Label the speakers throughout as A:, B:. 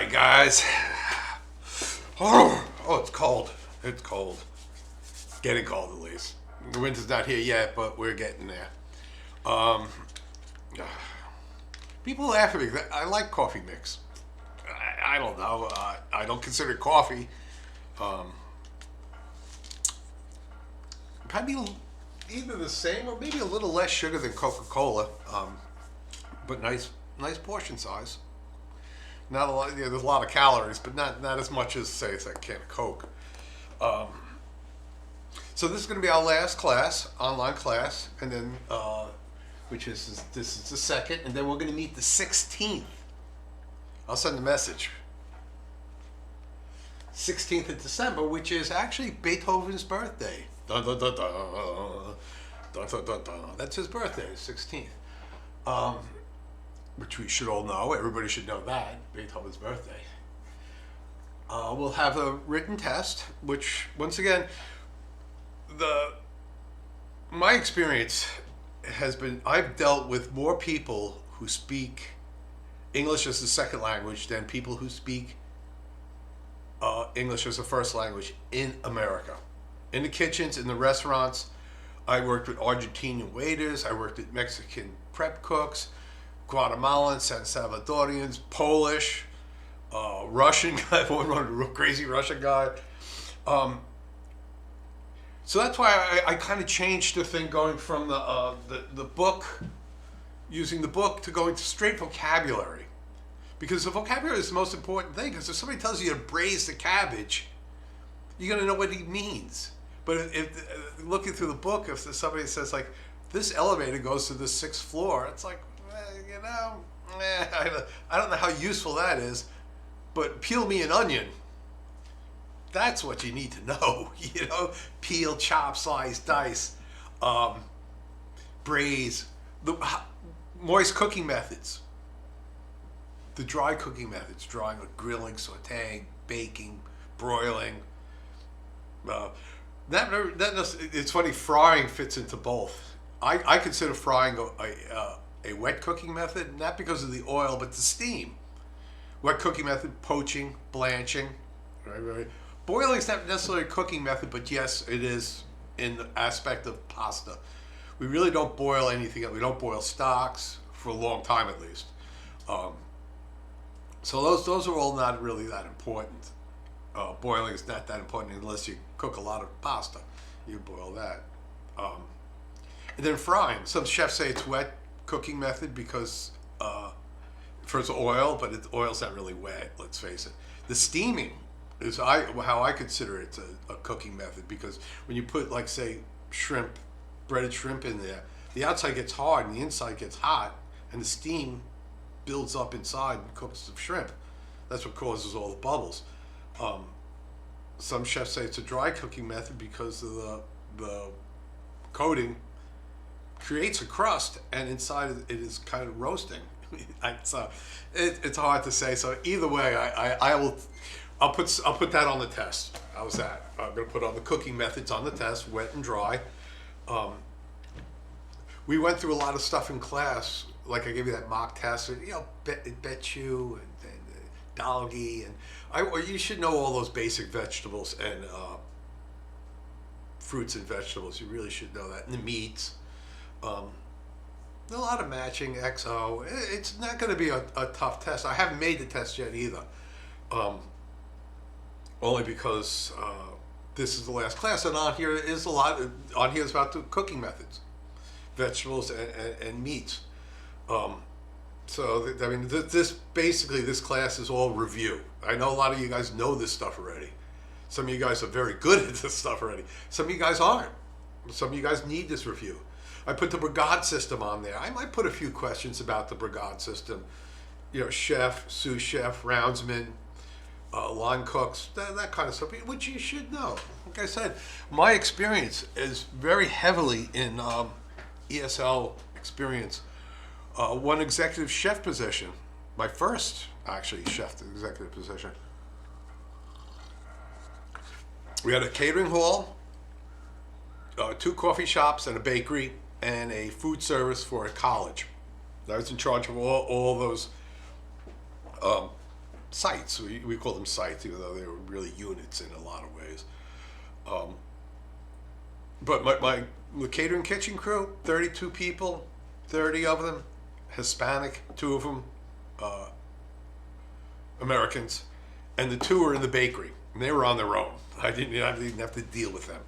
A: right, guys. Oh, it's cold. It's cold. Getting cold, at least. The winter's not here yet, but we're getting there. Um, People laugh at me. I like coffee mix. I don't know. I don't consider it coffee. Um, Probably either the same or maybe a little less sugar than Coca-Cola, but nice portion size. Not a lot. Yeah, there's a lot of calories, but not as much as say it's a can of Coke. Um, so this is going to be our last class, online class, and then which is this is the second, and then we're going to meet the 16th. I'll send a message. 16th of December, which is actually Beethoven's birthday. Dun, dun, dun, dun. Dun, dun, dun, dun. That's his birthday, 16th. Which we should all know. Everybody should know that, Beethoven's birthday. We'll have a written test, which, once again, my experience has been, I've dealt with more people who speak English as a second language than people who speak English as a first language in America. In the kitchens, in the restaurants, I worked with Argentinian waiters, I worked with Mexican prep cooks, Guatemalans, San Salvadorians, Polish, Russian guy, one real crazy Russian guy. So that's why I kind of changed the thing, going from the book, using the book, to going to straight vocabulary. Because the vocabulary is the most important thing, because if somebody tells you to braise the cabbage, you're going to know what he means. But if looking through the book, if somebody says, like, this elevator goes to the 6th floor, it's like, I don't know how useful that is, but peel me an onion. That's what you need to know, peel, chop, slice, dice, braise, the moist cooking methods, the dry cooking methods, drying, like grilling, sauteing, baking, broiling. It's funny, frying fits into both. I consider frying a wet cooking method, not because of the oil, but the steam. Wet cooking method, poaching, blanching. Right. Boiling is not necessarily a cooking method, but yes, it is in the aspect of pasta. We really don't boil anything. We don't boil stocks for a long time, at least. So those are all not really that important. Boiling is not that important unless you cook a lot of pasta. You boil that. And then frying. Some chefs say it's wet cooking method because for its oil, but oil's not really wet, let's face it. The steaming is how I consider it a cooking method, because when you put, like, say, shrimp, breaded shrimp in there, the outside gets hard and the inside gets hot, and the steam builds up inside and cooks the shrimp. That's what causes all the bubbles. Some chefs say it's a dry cooking method because of the coating creates a crust, and inside it is kind of roasting. So it's hard to say. So either way, I'll put that on the test. How's that? I'm going to put all the cooking methods on the test, wet and dry. We went through a lot of stuff in class. Like, I gave you that mock test, Betchu and Dalgi, and you should know all those basic vegetables and fruits and vegetables. You really should know that. And the meats. A lot of matching, XO. It's not going to be a tough test. I haven't made the test yet either. Only because this is the last class, and on here is a lot. On here is about the cooking methods, vegetables and meats. So I mean, this class is all review. I know a lot of you guys know this stuff already. Some of you guys are very good at this stuff already. Some of you guys aren't. Some of you guys need this review. I put the brigade system on there. I might put a few questions about the brigade system. Chef, sous chef, roundsman, line cooks, that kind of stuff, which you should know. Like I said, my experience is very heavily in ESL experience. One executive chef position, my first actually chef executive position. We had a catering hall, 2 coffee shops and a bakery, and a food service for a college. I was in charge of all those sites. We call them sites, even though they were really units in a lot of ways. But the catering kitchen crew, 32 people, 30 of them Hispanic, 2 of them Americans, and the 2 were in the bakery, and they were on their own. I didn't have to deal with them,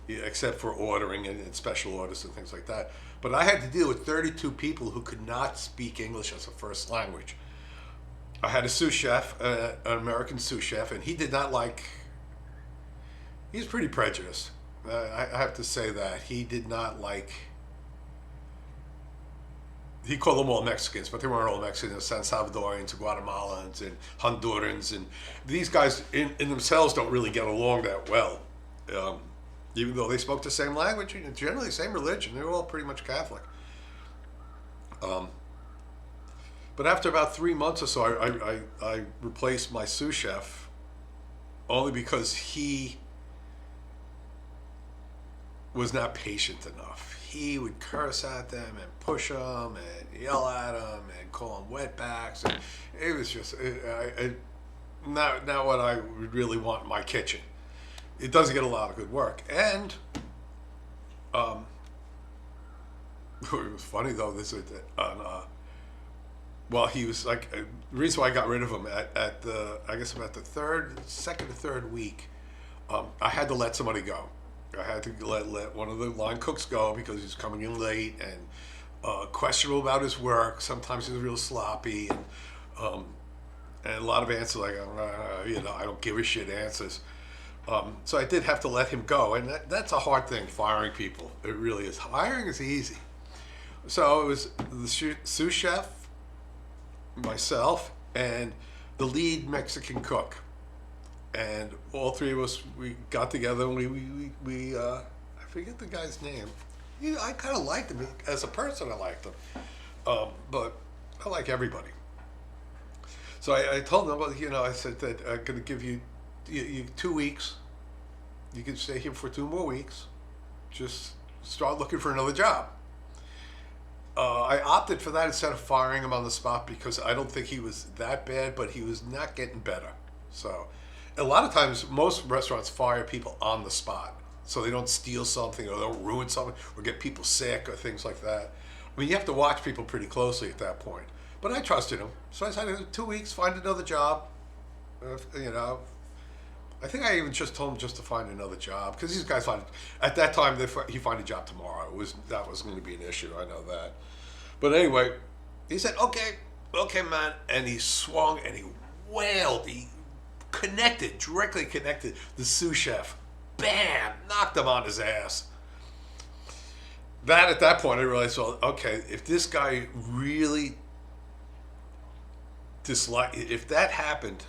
A: except for ordering and special orders and things like that. But I had to deal with 32 people who could not speak English as a first language. I had a sous chef, an American sous chef, and he did not like. He's pretty prejudiced. I have to say that he did not like. He called them all Mexicans, but they weren't all Mexicans. San Salvadorians, Guatemalans, and Hondurans, and these guys in themselves don't really get along that well, even though they spoke the same language, generally the same religion. They were all pretty much Catholic. But after about 3 months or so, I replaced my sous chef, only because he was not patient enough. He would curse at them and push them and yell at them and call them wetbacks. And it was just not what I would really want in my kitchen. It doesn't get a lot of good work. And it was funny though. Well, he was like, the reason why I got rid of him at the, I guess about the second or third week, I had to let somebody go. I had to let one of the line cooks go because he was coming in late and questionable about his work. Sometimes he was real sloppy and a lot of answers like, I don't give a shit answers. So I did have to let him go, and that's a hard thing, firing people. It really is. Hiring is easy. So it was the sous chef, myself, and the lead Mexican cook. And all 3 of us, we got together and we I forget the guy's name. I kind of liked him. As a person, I liked him. But I like everybody. So I told him, well, I said that I'm going to give you 2 weeks. You can stay here for 2 more weeks. Just start looking for another job. I opted for that instead of firing him on the spot because I don't think he was that bad, but he was not getting better. So a lot of times, most restaurants fire people on the spot, so they don't steal something or don't ruin something or get people sick or things like that. I mean, you have to watch people pretty closely at that point. But I trusted him, so I said, 2 weeks, find another job. I think I even just told him just to find another job because these guys at that time he find a job tomorrow. That was going to be an issue. I know that. But anyway, he said, okay, man, and he swung and he wailed. He directly connected the sous chef. Bam! Knocked him on his ass. At that point, I realized, well, okay, if this guy really disliked, if that happened,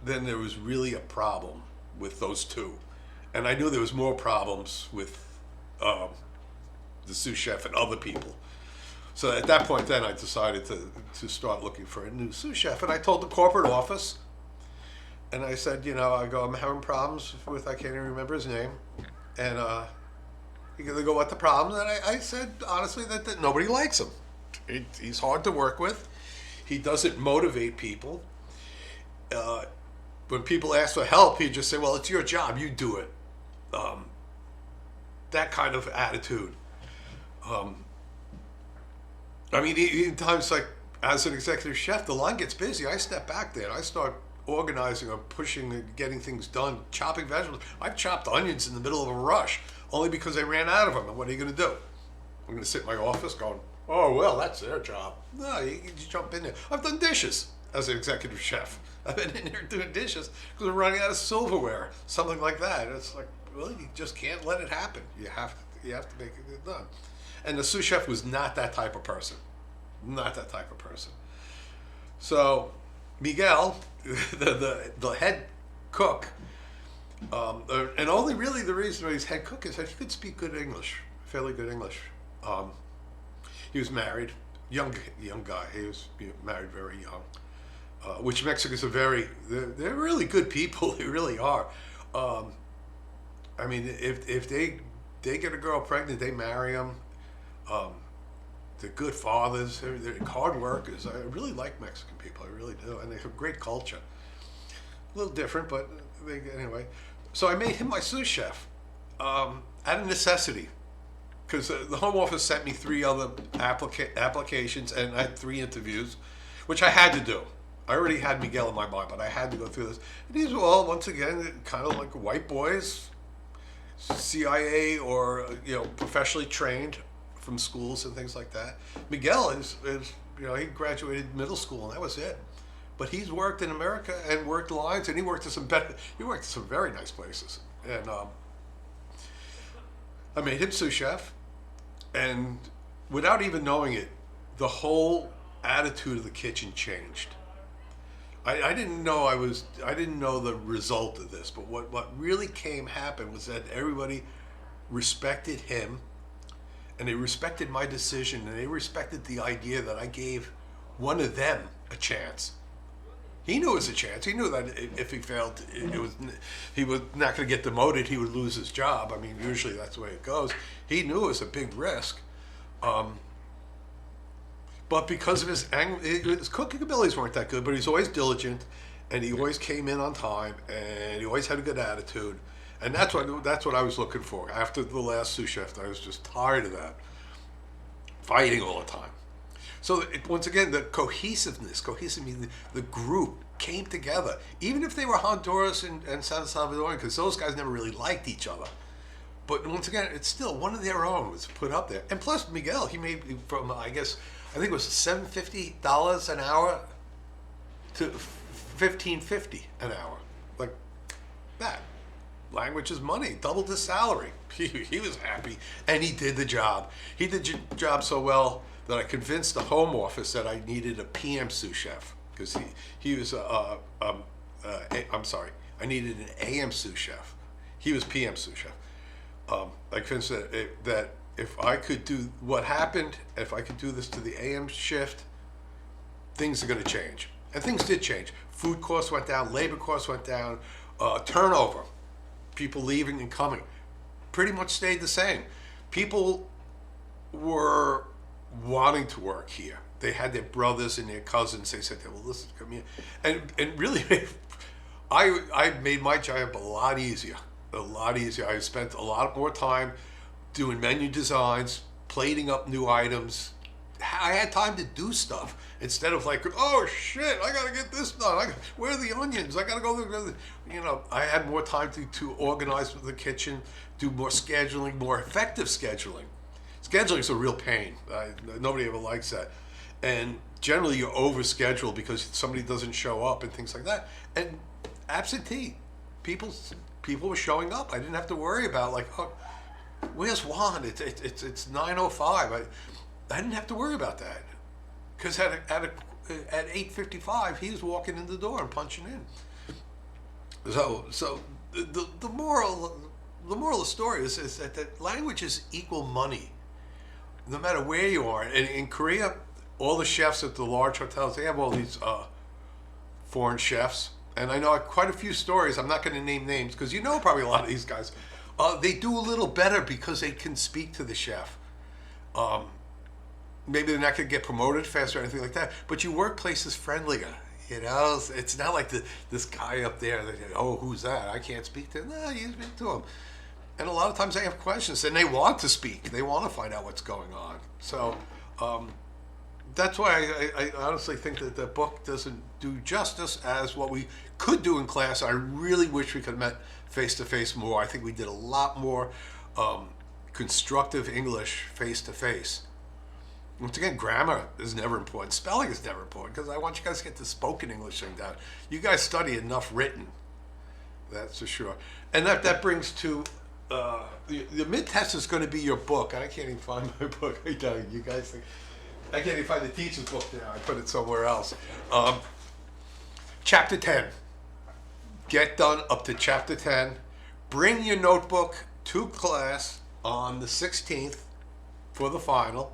A: then there was really a problem with those 2. And I knew there was more problems with the sous chef and other people. So at that point then I decided to start looking for a new sous chef. And I told the corporate office, and I said, I'm having problems with, I can't even remember his name. And they go, what the problem? And I said, honestly, that nobody likes him. He's hard to work with. He doesn't motivate people. When people ask for help, he'd just say, well, it's your job, you do it. That kind of attitude. I mean, even times like as an executive chef, the line gets busy. I step back there and I start organizing or pushing and getting things done, chopping vegetables. I've chopped onions in the middle of a rush only because they ran out of them. And what are you going to do? I'm going to sit in my office going, oh, well, that's their job. No, you just jump in there. I've done dishes as an executive chef. I've been in there doing dishes because we're running out of silverware, something like that. It's like, well, you just can't let it happen. You have to make it done. And the sous chef was not that type of person. Not that type of person. So Miguel, the head cook, and only really the reason why he's head cook is that he could speak good English, fairly good English. He was married, young guy. He was married very young, which Mexicans are they're really good people. They really are. I mean, if they get a girl pregnant, they marry them. they're good fathers. They're hard workers. I really like Mexican people. I really do, and they have great culture. A little different, but anyway. So I made him my sous chef out of necessity, because the Home Office sent me 3 other applications, and I had 3 interviews, which I had to do. I already had Miguel in my mind, but I had to go through this. And these were all, once again, kind of like white boys, CIA or professionally trained from schools and things like that. Miguel is he graduated middle school and that was it. But he's worked in America and worked lines, and he worked at some very nice places. And I made him sous chef, and without even knowing it, the whole attitude of the kitchen changed. I didn't know the result of this, but what really happened was that everybody respected him, and they respected my decision, and they respected the idea that I gave one of them a chance. He knew it was a chance. He knew that if he failed, he was not going to get demoted. He would lose his job. I mean, usually that's the way it goes. He knew it was a big risk. But because of his cooking abilities weren't that good, but he's always diligent, and he always came in on time, and he always had a good attitude. And that's what I was looking for. After the last sous chef, I was just tired of that. Fighting all the time. So once again, the cohesiveness, the group came together. Even if they were Honduras and San Salvadorian, because those guys never really liked each other. But once again, it's still one of their own was put up there. And plus, Miguel, he made from, I think it was $750 an hour to $15.50 an hour. Like that. Language is money. Doubled his salary. He was happy. And he did the job. He did the job so well that I convinced the Home Office that I needed a PM sous chef, because he was I'm sorry, I needed an AM sous chef. He was PM sous chef. I convinced that if I could do what happened, if I could do this to the AM shift, things are going to change, and things did change. Food costs went down, labor costs went down, turnover, people leaving and coming, pretty much stayed the same. People were wanting to work here. They had their brothers and their cousins. They said, well, listen, come here. And really, I made my job a lot easier. I spent a lot more time doing menu designs, plating up new items. I had time to do stuff instead of like, oh shit, I gotta get this done. Where are the onions? I gotta go. I had more time to organize the kitchen, do more scheduling, more effective scheduling. Scheduling is a real pain. Nobody ever likes that. And generally you're over-scheduled because somebody doesn't show up and things like that. And absentee. People were showing up. I didn't have to worry about like, oh, where's Juan? It's 9:05. I didn't have to worry about that. Because at 8:55, he was walking in the door and punching in. So the moral of the story is that languages equal money. No matter where you are. And in Korea, all the chefs at the large hotels, they have all these foreign chefs. And I know quite a few stories. I'm not going to name names because probably a lot of these guys. They do a little better because they can speak to the chef. Maybe they're not going to get promoted faster or anything like that. But your workplace is friendlier. It's not like this guy up there that, oh, who's that? I can't speak to him. No, you speak to him. And a lot of times they have questions and they want to speak. They want to find out what's going on. So that's why I honestly think that the book doesn't do justice as what we could do in class. I really wish we could have met face-to-face more. I think we did a lot more constructive English face-to-face. Once again, grammar is never important. Spelling is never important because I want you guys to get the spoken English thing down. You guys study enough written. That's for sure. And that brings to... the mid-test is going to be your book. I can't even find my book. I tell you guys think I can't even find the teacher's book now. I put it somewhere else. Chapter 10. Get done up to chapter 10. Bring your notebook to class on the 16th for the final.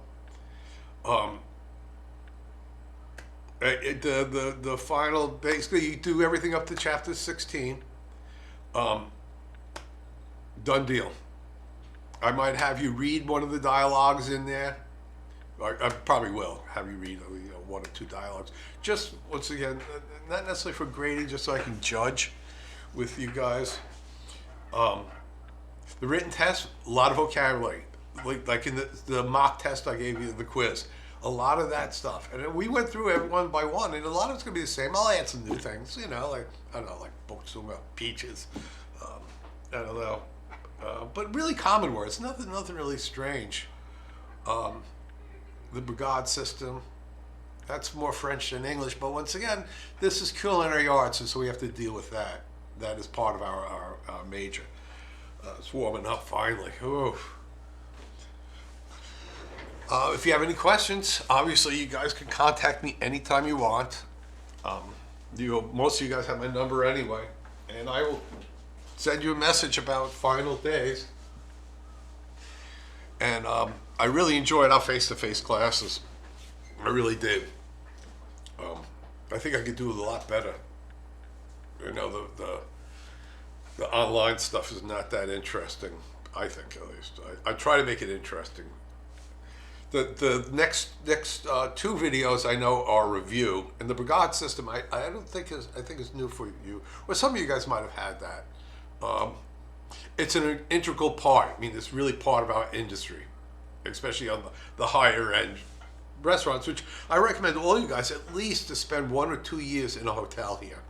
A: The final, basically, you do everything up to chapter 16. Done deal. I might have you read one of the dialogues in there, I probably will have you read one or two dialogues. Just once again, not necessarily for grading, just so I can judge with you guys. The written test, a lot of vocabulary, like in the mock test I gave you, the quiz, a lot of that stuff. And we went through it one by one, and a lot of it's gonna be the same. I'll add some new things, like I don't know, like Botsuma, peaches, I don't know, but really common words, nothing really strange. The brigade system, that's more French than English, but once again, this is culinary arts, and so we have to deal with that. That is part of our major. It's warming up finally. Ooh. If you have any questions, obviously you guys can contact me anytime you want. Most of you guys have my number anyway, and I will send you a message about final days. And I really enjoyed our face-to-face classes. I really did. I think I could do it a lot better. The online stuff is not that interesting, I think at least. I try to make it interesting. The next two videos I know are review, and the brigade system I think is new for you, or some of you guys might have had that. It's an integral part. I mean, it's really part of our industry, especially on the higher end restaurants, which I recommend all you guys at least to spend 1 or 2 years in a hotel here.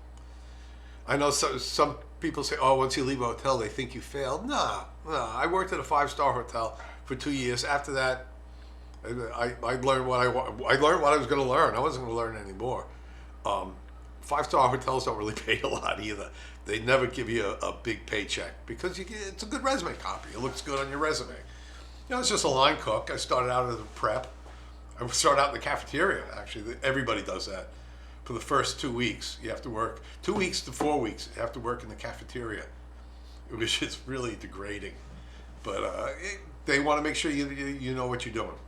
A: I know some people say, oh, once you leave a hotel, they think you failed. No. I worked at a 5-star hotel for 2 years. After that, I learned what I learned what I was going to learn. I wasn't going to learn anymore. 5-star hotels don't really pay a lot either. They never give you a big paycheck because it's a good resume copy. It looks good on your resume. It's just a line cook. I started out as a prep. I started out in the cafeteria, actually. Everybody does that. For the first 2 weeks, you have to work. 2 weeks to 4 weeks, you have to work in the cafeteria, which is really degrading. But they want to make sure you know what you're doing.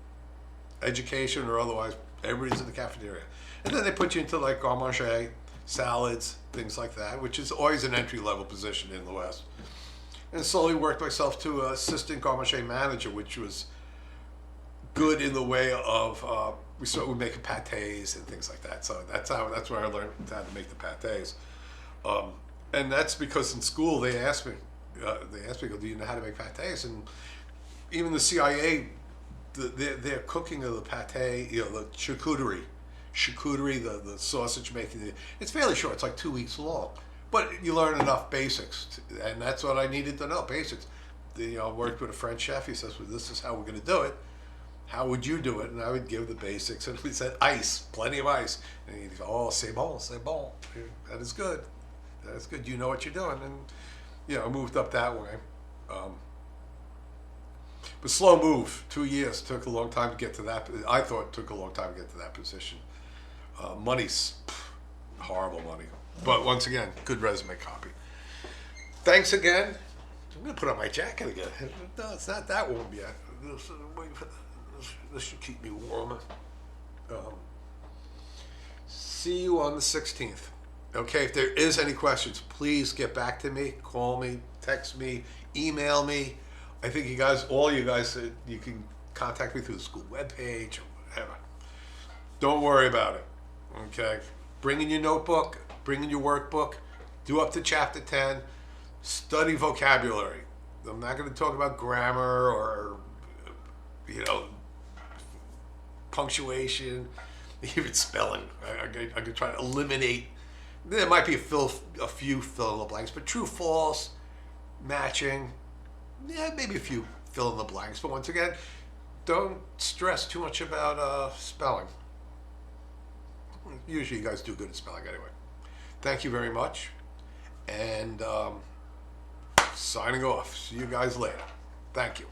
A: Education or otherwise, everybody's in the cafeteria. And then they put you into like garde manger, salads, things like that, which is always an entry-level position in the West. And slowly worked myself to assistant garde manger manager, which was good in the way of we started making pâtés and things like that. So that's where I learned how to make the pâtés. And that's because in school they asked me, do you know how to make pâtés? And even the CIA, their cooking of the pâté, the charcuterie, the sausage making, it's fairly short. It's like 2 weeks long, but you learn enough basics, and that's what I needed to know, basics. I worked with a French chef. He says, well, this is how we're going to do it. How would you do it? And I would give the basics, and we said ice, plenty of ice. And he'd go, oh, c'est bon. That is good. That is good. You know what you're doing. And, I moved up that way. But slow move, 2 years, took a long time to get to that. I thought it took a long time to get to that position. Money's horrible money. But once again, good resume copy. Thanks again. I'm going to put on my jacket again. No, it's not that warm yet. This should keep me warm. See you on the 16th. Okay, if there is any questions, please get back to me. Call me, text me, email me. I think all you guys, you can contact me through the school webpage or whatever. Don't worry about it. Okay? Bring in your notebook, bring in your workbook, do up to chapter 10, study vocabulary. I'm not going to talk about grammar or, punctuation, even spelling. I could try to eliminate. There might be a few fill in the blanks, but true, false, matching, maybe a few fill in the blanks. But once again, don't stress too much about spelling. Usually you guys do good at spelling anyway. Thank you very much. And signing off. See you guys later. Thank you.